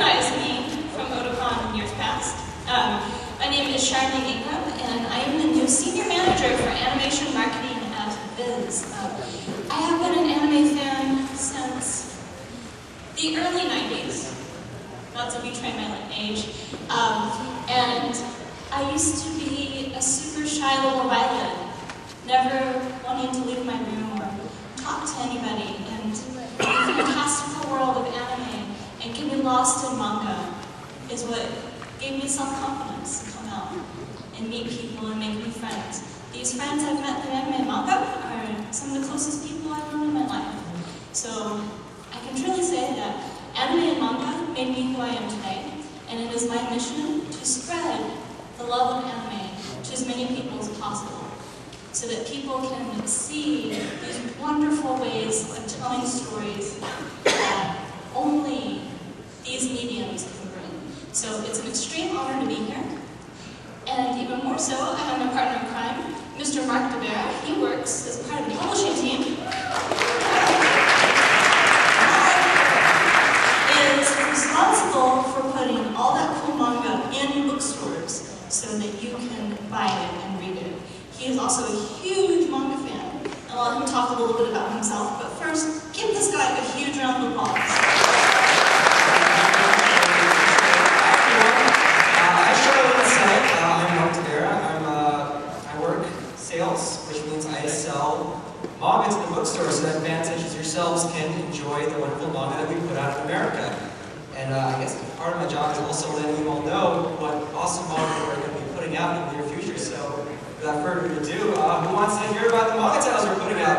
recognized me from Otakon in years past. My name is Charlene Ingram, and I am the new Senior Manager for Animation Marketing at Viz. I have been an anime fan since the early 90s, not to betray my age, and I used to be a super shy little violet, never wanting to leave my room or talk to anybody, and the fantastical world of anime and getting lost in manga is what gave me self-confidence to come out and meet people and make new friends. These friends I've met through anime and manga are some of the closest people I've known in my life. So I can truly say that anime and manga made me who I am today, and it is my mission to spread the love of anime to as many people as possible, so that people can see these wonderful ways of telling stories that only these mediums can bring. So it's an extreme honor to be here. And even more so, I have my partner in crime, Mr. Mark DeBera. He works as part of the publishing team. Mark is responsible for putting all that cool manga in bookstores so that you can buy it and read it. He is also a huge manga fan. I'll let him talk a little bit about himself, but first, give this guy a huge round of applause. I'm Mark Tavera. I work sales, which means I sell manga to the bookstore so that fans such as yourselves can enjoy the wonderful manga that we put out in America. And I guess part of my job is also letting you all know what awesome manga we're going to be putting out in the near future. So without further ado, who wants to hear about the manga titles we're putting out?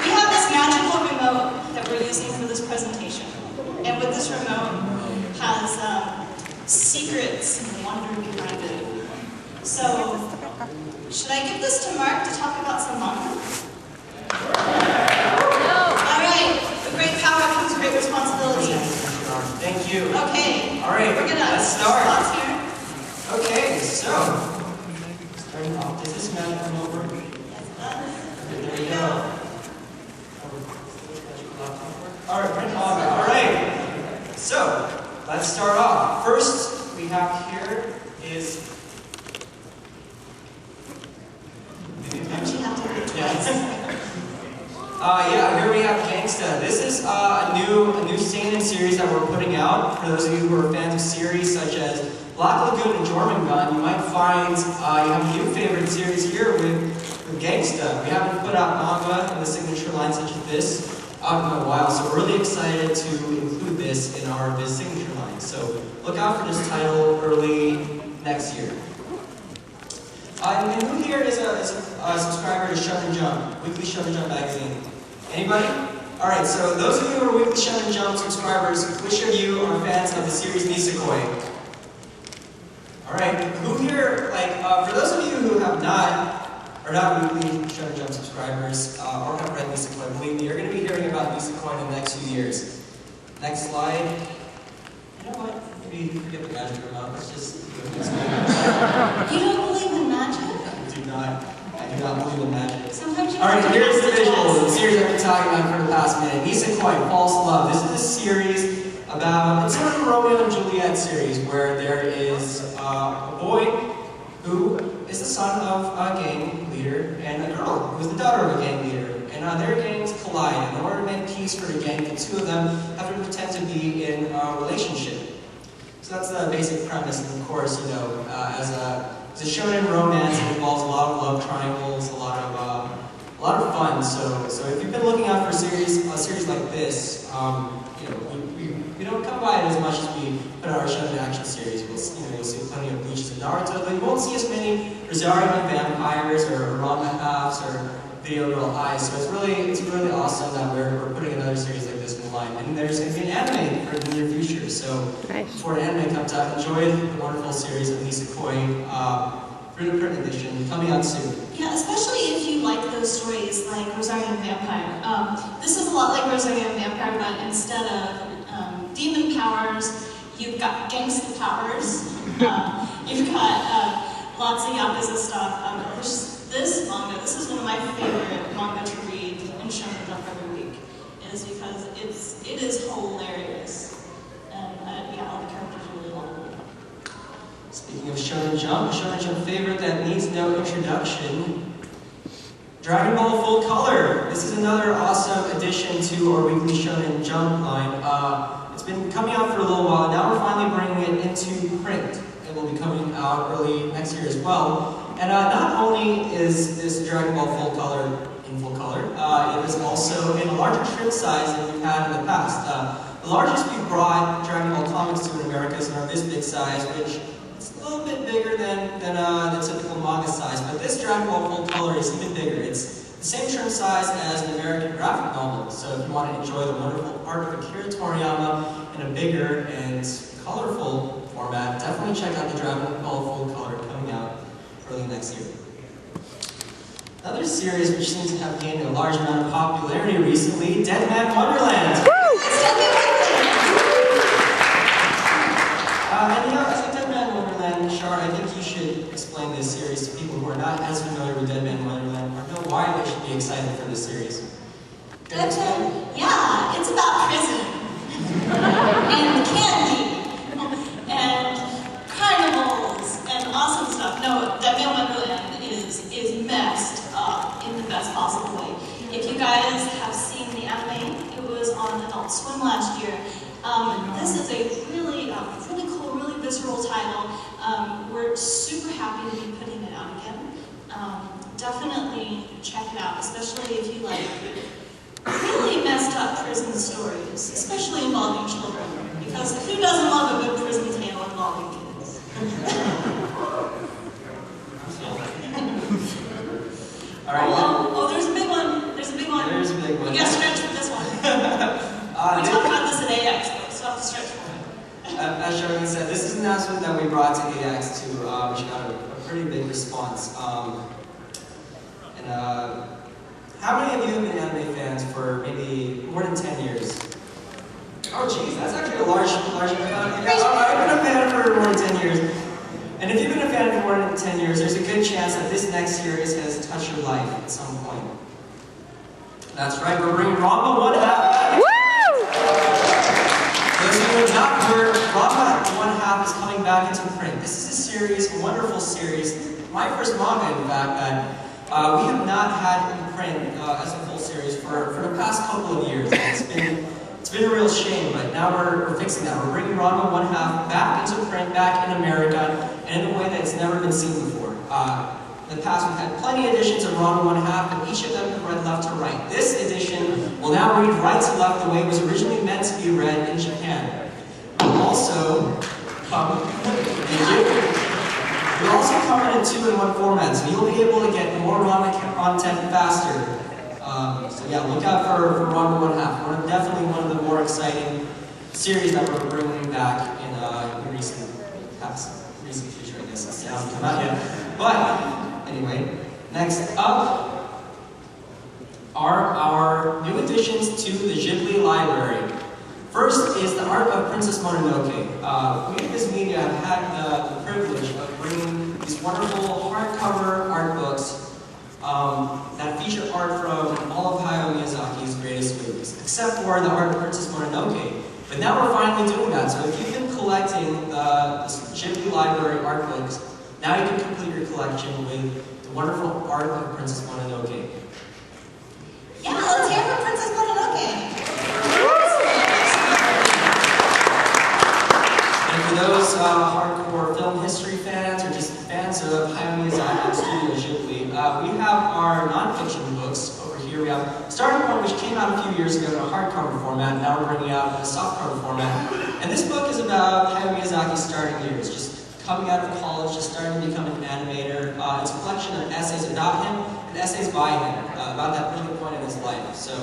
We have this magical remote that we're using for this presentation. And with this remote has secrets and wonder behind it. So, should I give this to Mark to talk about some manga? No. Alright, with great power comes great responsibility. Thank you. Okay. Alright, let's start. Pause here. Okay, so, starting off, does this magic remote work? Yes, it does. There we go. Alright, print manga. Alright. So, let's start off. First we have here is... yeah, here we have Gangsta. This is a new seinen series that we're putting out. For those of you who are fans of series such as Black Lagoon and Jormungand, you might find you have a new favorite series here with Gangsta. We haven't put out manga in the signature line such as this out in a while, so we're really excited to include this in our Viz signature line. So look out for this title early next year. And who here is a subscriber to Shonen Jump, weekly Shonen Jump magazine? Anybody? Alright, so those of you who are weekly Shonen Jump subscribers, which of you are fans of the series Nisekoi? Alright, who here, for those of you who are not weekly Shonen Jump subscribers, or have read Nisekoi, believe me, you're going to be hearing about Nisekoi in the next few years. Next slide. You know what? Maybe forget the magic remote. Let's just do it next slide. You don't believe in magic? I do not believe in magic. Sometimes you Alright, here's the visual of the series I've been talking about for the past minute. Nisekoi, False Love. This is a series about, it's sort of a Romeo and Juliet series where there is a boy who is the son of a gang leader and a girl who is the daughter of a gang leader. And their gangs collide. And in order to make peace for the gang, the two of them have to pretend to be in a relationship. So that's the basic premise. And of course, you know, as a shonen romance, it involves a lot of love triangles, a lot of fun. So if you've been looking out for a series like this, you know, we don't come by it as much as we put out our shonen action series. You'll see plenty of Bleaches and Naruto, but you won't see as many Rosario vampires or Ranma halves or Video Girl Eyes. So it's really awesome that we're putting another series like this in the line. And there's going to be an anime for the near future. So before an anime comes out, enjoy the wonderful series of Nisekoi through the print edition coming out soon. Yeah, especially if you like those stories like Rosario Vampire. This is a lot like Rosario Vampire, but instead of demon powers, you've got gangsta powers. You've got lots of Yakuza stuff. This manga, this is one of my favorite manga to read in Shonen Jump every week. is because it is hilarious. And yeah, all the characters are really lovable. Speaking of Shonen Jump, a Shonen Jump favorite that needs no introduction, Dragon Ball Full Color. This is another awesome addition to our weekly Shonen Jump line. It's been coming out for a little while. Now we're finally bringing it into print. It will be coming out early next year as well. And not only is this Dragon Ball Full Color in full color, it is also in a larger trim size than we've had in the past. The largest we've brought Dragon Ball comics to in America is in our this big size, which is a little bit bigger than the typical manga size. But this Dragon Ball Full Color is even bigger. It's the same trim size as an American graphic novel. So if you want to enjoy the wonderful art of Akira Toriyama in a bigger and colorful format, definitely check out the Dragon Ball Full Color coming out early next year. Another series which seems to have gained a large amount of popularity recently, Dead Man Wonderland. And I think Dead Man Wonderland, Shar, I think you should explain this series to people who are not as familiar with Dead Man Wonderland or know why they should be excited for this series. Dead Man, yeah, it's about prison. And candy. And carnivals and awesome stuff. No, Dead Man Wonderland is messed up in the best possible way. If you guys have seen the anime, it was on Adult Swim last year. This is a really cool, really visceral title. We're super happy to be putting it out again. Definitely check it out, especially if you like really messed up prison stories, especially involving children. Because who doesn't love a good prison tale involving kids? All right. Oh, there's a big one. There's a big one. There's a big one. You gotta stretch for this one. We talked about this at AX, though, so I have to stretch for it. As Charlene said, this is an announcement that we brought to AX too, which got a pretty big response. How many of you have been anime fans for maybe more than 10 years? Oh geez, that's actually a large amount. Yeah, I've been a fan for more than 10 years. And if you've been a fan for more than 10 years, there's a good chance that this next series has touched your life at some point. That's right, we're bringing Ranma 1/2 back. Those of you who are not heard, Ranma 1/2 is coming back into print. This is a series, a wonderful series. My first manga, in fact, that we have not had in print as a full series for the past couple of years. It's been a real shame, but now we're fixing that. We're bringing Ranma 1/2 back into print, back in America, and in a way that it's never been seen before. In the past, we've had plenty of editions of Ranma 1/2, but each of them have read left to right. This edition will now read right to left the way it was originally meant to be read in Japan. We'll also come in a 2-in-1 format, so you'll be able to get more Ranma content faster. So yeah, look out for Ranma 1/2. Definitely one of the more exciting series that we're bringing back in recent future, I guess. It hasn't come out yet. But anyway, next up are our new additions to the Ghibli library. First is the art of Princess Mononoke. We at This Media have had the privilege of bringing these wonderful hardcover art books that feature art from all of Hayao Miyazaki's greatest movies, except for the art of Princess Mononoke. But now we're finally doing that, so if you've been collecting the Ghibli library art books, now you can complete your collection with the wonderful art of Princess Mononoke. Yeah, let's hear from Princess Mononoke. And for those hardcore film history fans or just fans of Hayao Miyazaki and Studio Ghibli, we have our non-fiction books over here. We have Starting Point, which came out a few years ago in a hardcover format. Now we're bringing out in a softcover format. And this book is about Hayao Miyazaki's starting years, just coming out of college, just starting to become an animator. It's a collection of essays about him and essays by him about that particular point in his life. So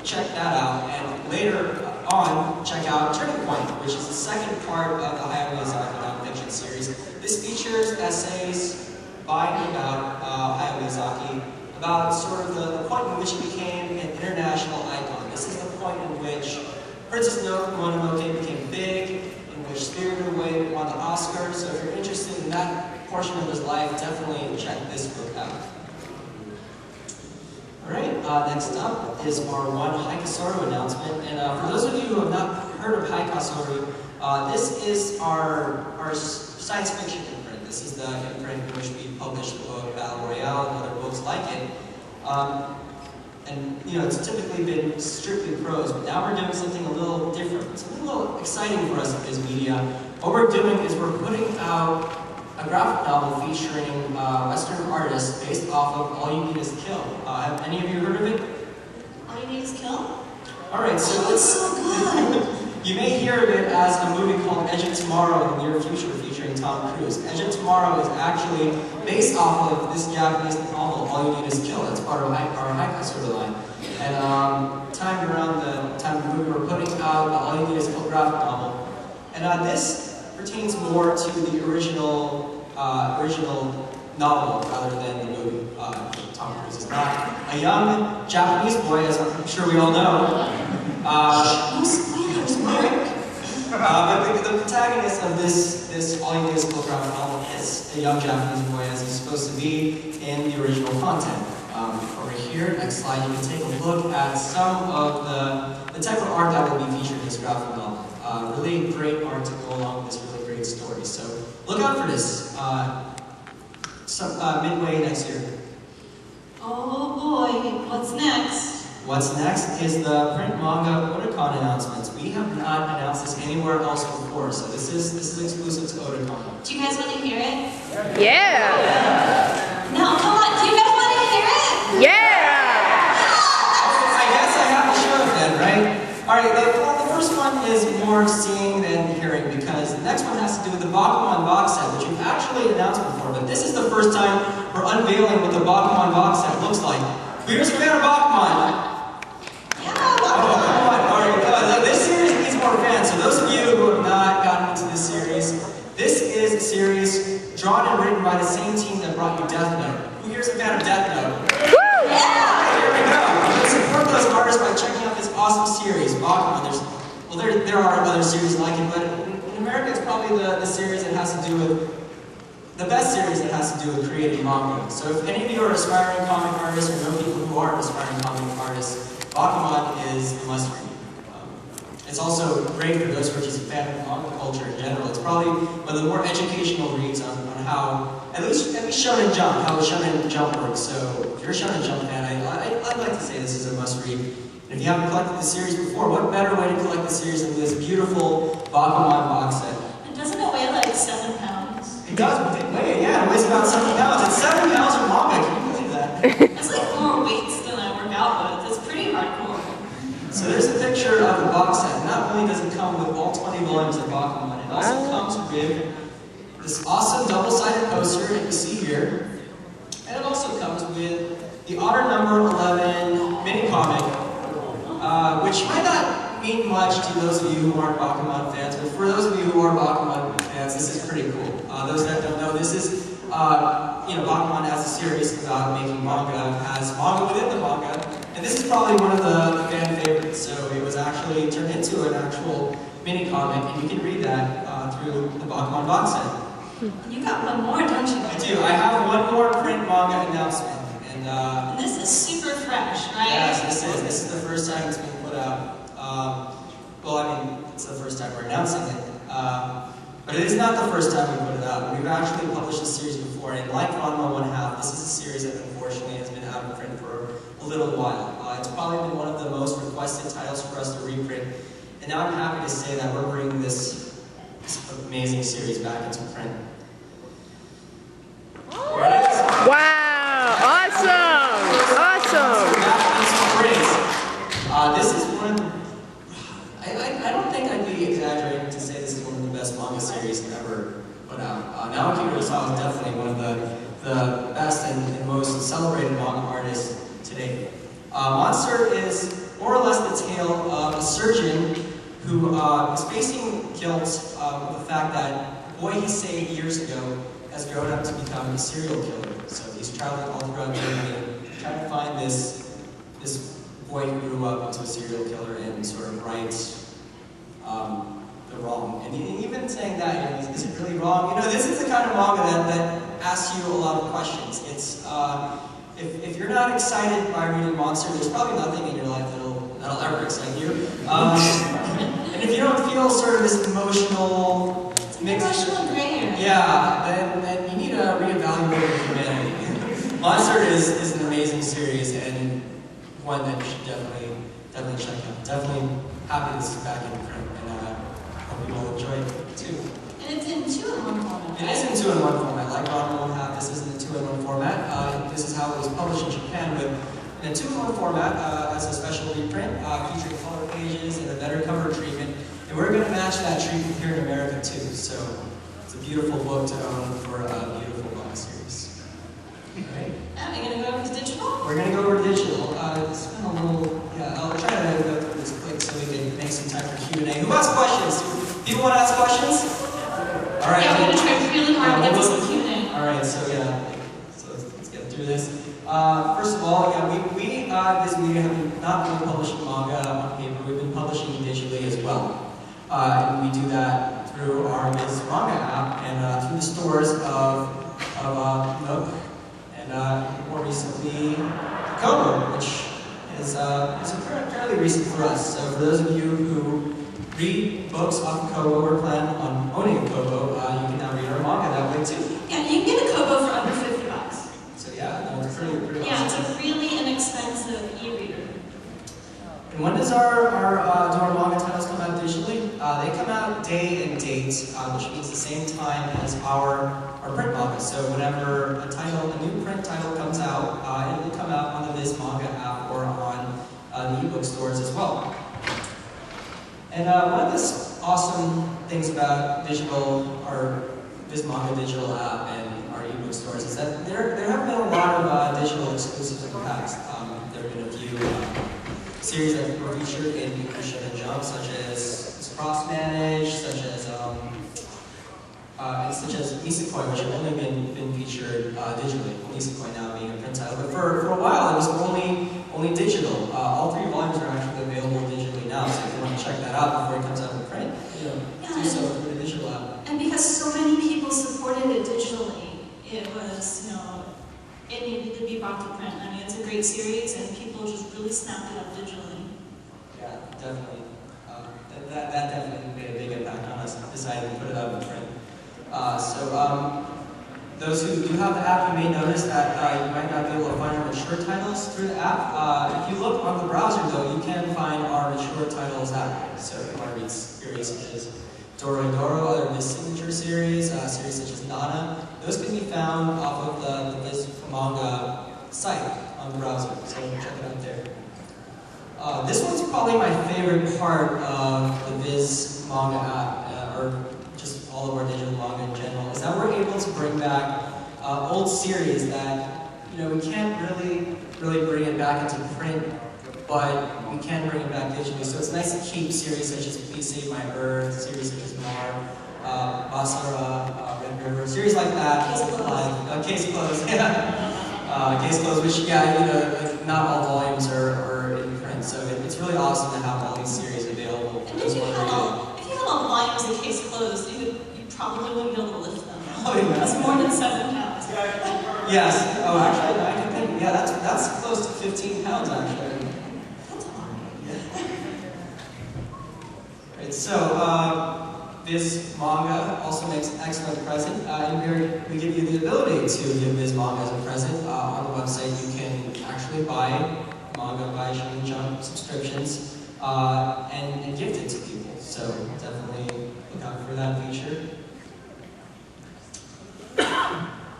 check that out. And later on, check out Turning Point, which is the second part of the Hayao Miyazaki nonfiction series. This features essays by and about Hayao Miyazaki about sort of the point in which he became an international icon. This is the point in which Princess Mononoke became big, in which Spirited Away won the Oscar. So if you're interested in that portion of his life, definitely check this book out. All right. next up is our one Haikasoru announcement. And for those of you who have not heard of Haikasoru, this is our science fiction imprint. This is the imprint in which we publish the book Battle Royale and other books like it. And you know, it's typically been strictly prose, but now we're doing something a little different. Something a little exciting for us at Viz Media. What we're doing is we're putting out a graphic novel featuring Western artists based off of All You Need Is Kill. Have any of you heard of it? All You Need Is Kill? Alright, so it's so good! You may hear of it as a movie called Edge of Tomorrow in the near future featuring Tom Cruise. Edge of Tomorrow is actually based off of this Japanese novel, All You Need Is Kill. It's part of our Haikasoru line. And timed around the time of the movie, we're putting out the All You Need Is Kill graphic novel. And this pertains more to the original novel rather than the movie. Tom Cruise is not a young Japanese boy, as I'm sure we all know. No spoilers, Mark. But the protagonist of this All You Need Is Kill graphic novel is a young Japanese boy, as he's supposed to be in the original content. Over here, next slide, you can take a look at some of the type of art that will be featured in this graphic novel. Really great art to go along with this really great story. So look out for this midway next year. Oh boy, what's next? What's next is the print manga Otakon announcements. We have not announced this anywhere else before, so this is exclusive to Otakon. Do you guys want to hear it? Yeah! No, come on, do you guys want to hear it? Yeah! I guess I have to show it then, right? Alright, the first one is more seeing than hearing, because the next one has to do with the Bakuman box set, which we've actually announced before, but this is the first time we're unveiling what the Bakuman box set looks like. Who's a fan of Bakuman? Yeah, Oh, come on. Alright, this series needs more fans. So those of you who have not gotten into this series, this is a series drawn and written by the same team that brought you Death Note. Who here's a fan of Death Note? yeah! Here we go. Let's support those artists by checking out this awesome series, Otakon. There are other series like it, but in America it's probably the series that has to do with, the best series that has to do with creating manga. So if any of you are aspiring comic artists or know people who are aspiring comic artists, Otakon is a must read. It's also great for those who are just a fan of manga culture in general. It's probably one of the more educational reads on how, at least Shonen Jump, how Shonen Jump works. So if you're a Shonen Jump fan, I'd like to say this is a must read. And if you haven't collected the series before, what better way to collect the series than this beautiful Bakuman box set? And doesn't it weigh like 7 pounds? It does weigh, yeah, it weighs about 7 pounds. It's 7 pounds of manga, can you believe that? That's like more weights than I work out with. It's pretty hardcore. So there's a picture of the box set. Not only does it come with all 20 volumes of Bakuman, it also comes with this awesome double-sided poster that you see here. And it also comes with the Honor Number 11 mini-comic, which might not mean much to those of you who aren't Bakuman fans, but for those of you who are Bakuman fans, this is pretty cool. Those that don't know, this is, Bakuman as a series about making manga, has manga within the manga, and this is probably one of the fan favorites, so it was actually turned into an actual mini-comic, and you can read that through the Bakuman box set. You got one more, don't you? I do. I have one more print manga announcement. And this is super fresh, right? Yes, this is the first time it's been put out. Well, I mean, it's the first time we're announcing it. But it is not the first time we put it out. We've actually published this series before, and like Ranma 1/2, this is a series that unfortunately has been out of print for a little while. It's probably been one of the most requested titles for us to reprint, and now I'm happy to say that we're bringing this amazing series back into print. There it is. Wow! Awesome! Awesome! This is one of the, I don't think I'd be exaggerating to say this is one of the best manga series ever put out. Naoki Urasawa is definitely one of the best and most celebrated manga artists today. Monster is more or less the tale of a surgeon who is facing guilt with the fact that a boy he saved years ago has grown up to become a serial killer. So he's traveling all throughout Germany, trying to find this boy who grew up into a serial killer and sort of right the wrong. And even saying that, is it really wrong? This is the kind of manga that asks you a lot of questions. if you're not excited by reading Monster, there's probably nothing in your life that'll ever excite you. And if you don't feel sort of this emotional gray. yeah, then you need to reevaluate your humanity. Monster is an amazing series and one that you should definitely check out. Definitely happy this is back in print, and hope you will enjoy it too. And it's in 2-in-1 format. It is in 2-in-1 format, like Ron will have. This is in the 2-in-1 format. This is how it was published in Japan, but in a 2-in-1 format as a special reprint, featuring color pages and a better cover treatment. And we're going to match that treatment here in America too. So it's a beautiful book to own for a beautiful manga series. Right? Are we going to go over to digital? We're going to go over to digital. It's been a little, I'll try to go through this quick so we can make some time for Q&A. Who has questions? People want to ask questions? All right. Yeah, we're going to try really hard to get to some Q&A. All right, so let's get through this. First of all, we this media have not been publishing manga on paper. We've been publishing digitally as well, and we do that through our Viz Manga app and through the stores of Nook and more recently Kobo, which is fairly recent for us. So for those of you who read books off of Kobo or plan on owning a Kobo, you can now read our manga that way too. Yeah, you can get a Kobo for under $50. So yeah, it's pretty Yeah, awesome. it's a really inexpensive e-reader. And when does our manga titles come out digitally? They come out day and date, which means the same time as our print manga. So whenever a new print title comes out, it will come out on the Viz Manga app or on the ebook stores as well. And one of the awesome things about our Viz Manga digital app and our ebook stores is that there have been a lot of digital exclusives in the past. There have been a few series that were featured in Shonen Jump, such as Cross Manage, such as Nisekoi, which have only been featured digitally. Nisekoi now being a print title, but for a while it was only digital. All 3 volumes are actually available digitally now, so if you want to check that out before it comes out in print, do so through the digital app. And because so many people supported it digitally, it was, it needed to be brought to print. I mean, it's a great series, and people just really snapped it up digitally. Yeah, definitely. That definitely made a big impact on us deciding to put it up in print. Those who do have the app, you may notice that you might not be able to find our mature titles through the app. If you look on the browser, though, you can find our mature titles that way. So if you want to read series such as Doro, or Viz Signature series, series such as Nana, those can be found off of the Viz Manga site on the browser. So check it out there. This one's probably my favorite part of the Viz Manga app, or just all of our digital manga in general, is that we're able to bring back old series that we can't really bring it back into print, but we can bring it back digitally. So it's nice to keep series such as Please Save My Earth, series such as Mar, Basara, Red River, series like that. Case Closed, yeah. Case Closed, which not all volumes are in print, so it's really awesome to have all these series available. And if you had all the volumes in Case Closed, you probably wouldn't be able to lift them. Oh, yeah. That's more than 7 pounds. Yes. Oh, actually, I can think. Yeah, that's close to 15 pounds, actually. That's a lot. Yeah. Right. So, Viz Manga also makes an excellent present. And we give you the ability to give Viz Manga as a present. On the website, you can actually buy manga, buy Shonen Jump subscriptions, and gift it to people. So definitely look out for that feature.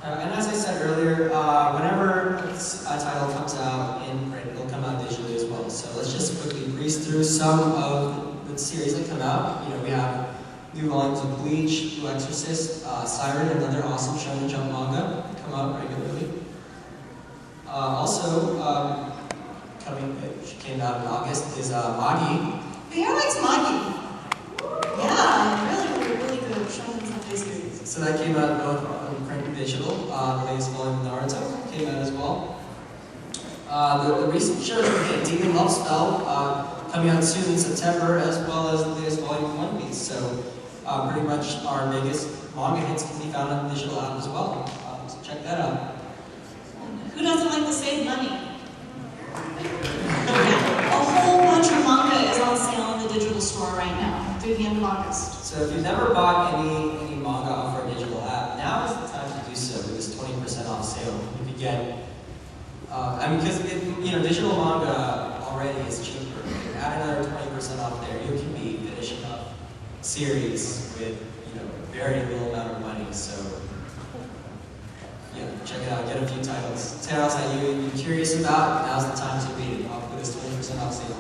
And as I said earlier, whenever a title comes out in print, it'll come out digitally as well. So let's just quickly breeze through some of the series that come out. We have new volumes of Bleach, Blue Exorcist, Siren, another awesome Shonen Jump manga that come out regularly. Which came out in August, is Magi. Who likes Magi? Yeah, really good Shonen Jump series. So that came out both on print and digital. The latest volume of Naruto came out as well. The recent shows we get Demon Love Spell coming out soon in September, as well as the latest volume of One Piece. So pretty much our biggest manga hits can be found on the digital app as well. So check that out. Who doesn't like to save money? Yeah, a whole bunch of manga is on sale in the digital store right now through the end of August. So if you've never bought any manga off our digital app, now is the time to do so with this 20% off sale. You could get, because digital manga already is cheaper. You add another 20% off there, you can be finishing up series with very little amount of money. So yeah, check it out, get a few titles. Titles that you're curious about, now's the time to read it with this 20% off sale.